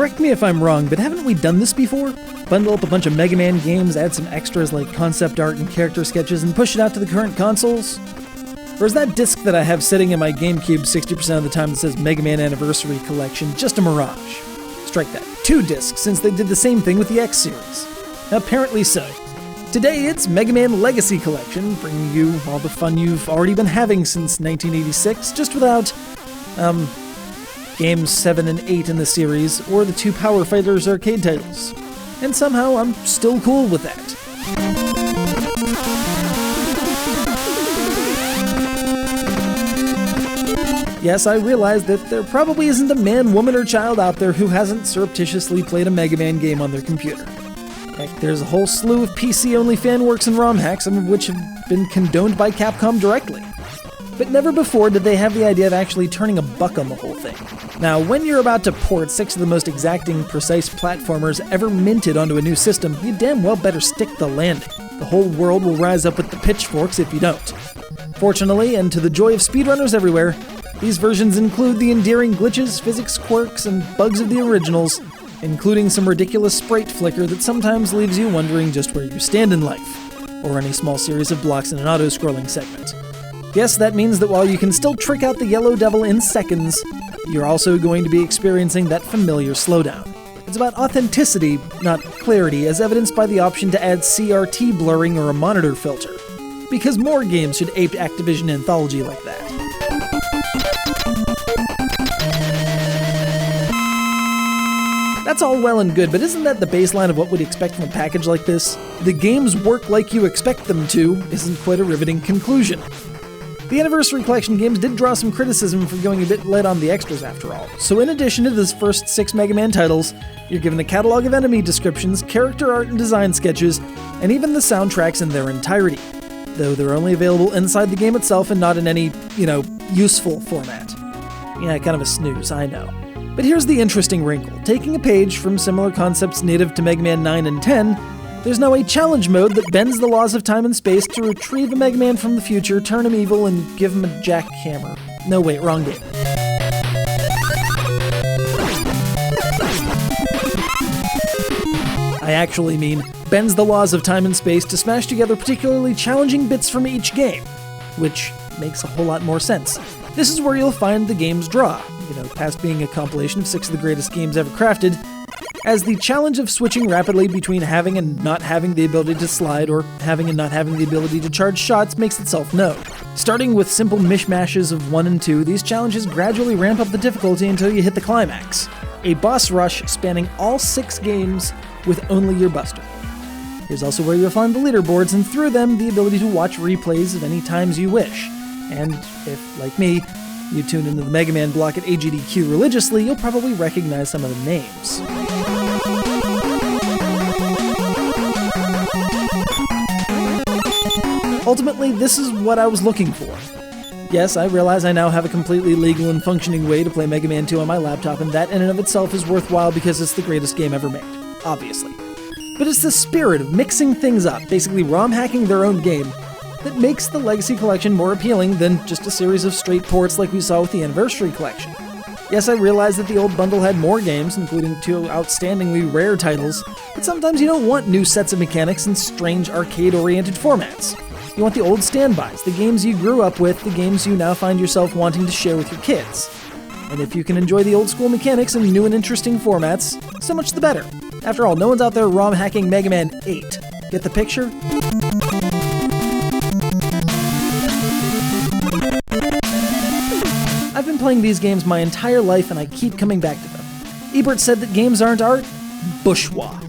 Correct me if I'm wrong, but haven't we done this before? Bundle up a bunch of Mega Man games, add some extras like concept art and character sketches, and push it out to the current consoles? Or is that disc that I have sitting in my GameCube 60% of the time that says Mega Man Anniversary Collection just a mirage? Strike that. 2 discs, since they did the same thing with the X series. Apparently so. Today it's Mega Man Legacy Collection, bringing you all the fun you've already been having since 1986, just without, Games 7 and 8 in the series, or the 2 Power Fighters arcade titles. And somehow I'm still cool with that. Yes, I realize that there probably isn't a man, woman, or child out there who hasn't surreptitiously played a Mega Man game on their computer. Heck, there's a whole slew of PC-only fan works and ROM hacks, some of which have been condoned by Capcom directly. But never before did they have the idea of actually turning a buck on the whole thing. Now, when you're about to port 6 of the most exacting, precise platformers ever minted onto a new system, you damn well better stick the landing. The whole world will rise up with the pitchforks if you don't. Fortunately, and to the joy of speedrunners everywhere, these versions include the endearing glitches, physics quirks, and bugs of the originals, including some ridiculous sprite flicker that sometimes leaves you wondering just where you stand in life, or any small series of blocks in an auto-scrolling segment. Yes, that means that while you can still trick out the Yellow Devil in seconds, you're also going to be experiencing that familiar slowdown. It's about authenticity, not clarity, as evidenced by the option to add CRT blurring or a monitor filter. Because more games should ape Activision Anthology like that. That's all well and good, but isn't that the baseline of what we'd expect from a package like this? The games work like you expect them to isn't quite a riveting conclusion. The Anniversary Collection games did draw some criticism for going a bit light on the extras after all. So in addition to the first 6 Mega Man titles, you're given a catalog of enemy descriptions, character art and design sketches, and even the soundtracks in their entirety. Though they're only available inside the game itself and not in any, useful format. Yeah, kind of a snooze, I know. But here's the interesting wrinkle. Taking a page from similar concepts native to Mega Man 9 and 10, there's now a challenge mode that bends the laws of time and space to retrieve a Mega Man from the future, turn him evil, and give him a jackhammer. No, wait, wrong game. I actually mean bends the laws of time and space to smash together particularly challenging bits from each game, which makes a whole lot more sense. This is where you'll find the game's draw, past being a compilation of 6 of the greatest games ever crafted, as the challenge of switching rapidly between having and not having the ability to slide or having and not having the ability to charge shots makes itself known. Starting with simple mishmashes of 1 and 2, these challenges gradually ramp up the difficulty until you hit the climax, a boss rush spanning all 6 games with only your buster. Here's also where you'll find the leaderboards, and through them the ability to watch replays of any times you wish. And if, like me, you tune into the Mega Man block at AGDQ religiously, you'll probably recognize some of the names. Ultimately, this is what I was looking for. Yes, I realize I now have a completely legal and functioning way to play Mega Man 2 on my laptop, and that in and of itself is worthwhile because it's the greatest game ever made, obviously. But it's the spirit of mixing things up, basically ROM hacking their own game, that makes the Legacy Collection more appealing than just a series of straight ports like we saw with the Anniversary Collection. Yes, I realize that the old bundle had more games, including 2 outstandingly rare titles, but sometimes you don't want new sets of mechanics in strange arcade-oriented formats. You want the old standbys, the games you grew up with, the games you now find yourself wanting to share with your kids. And if you can enjoy the old school mechanics in new and interesting formats, so much the better. After all, no one's out there ROM hacking Mega Man 8. Get the picture? I've been playing these games my entire life and I keep coming back to them. Ebert said that games aren't art. Bourgeois.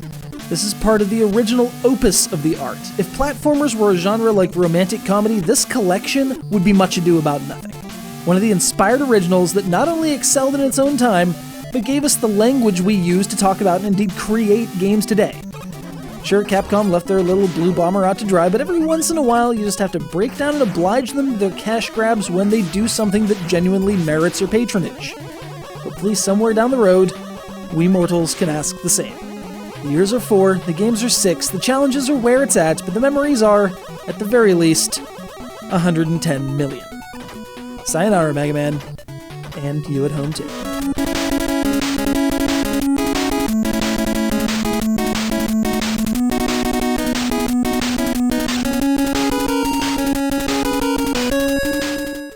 This is part of the original opus of the art. If platformers were a genre like romantic comedy, this collection would be Much Ado About Nothing. One of the inspired originals that not only excelled in its own time, but gave us the language we use to talk about and indeed create games today. Sure, Capcom left their little blue bomber out to dry, but every once in a while you just have to break down and oblige them to their cash grabs when they do something that genuinely merits your patronage. Hopefully somewhere down the road, we mortals can ask the same. The years are 4, the games are 6, the challenges are where it's at, but the memories are, at the very least, 110 million. Sayonara, Mega Man. And you at home too.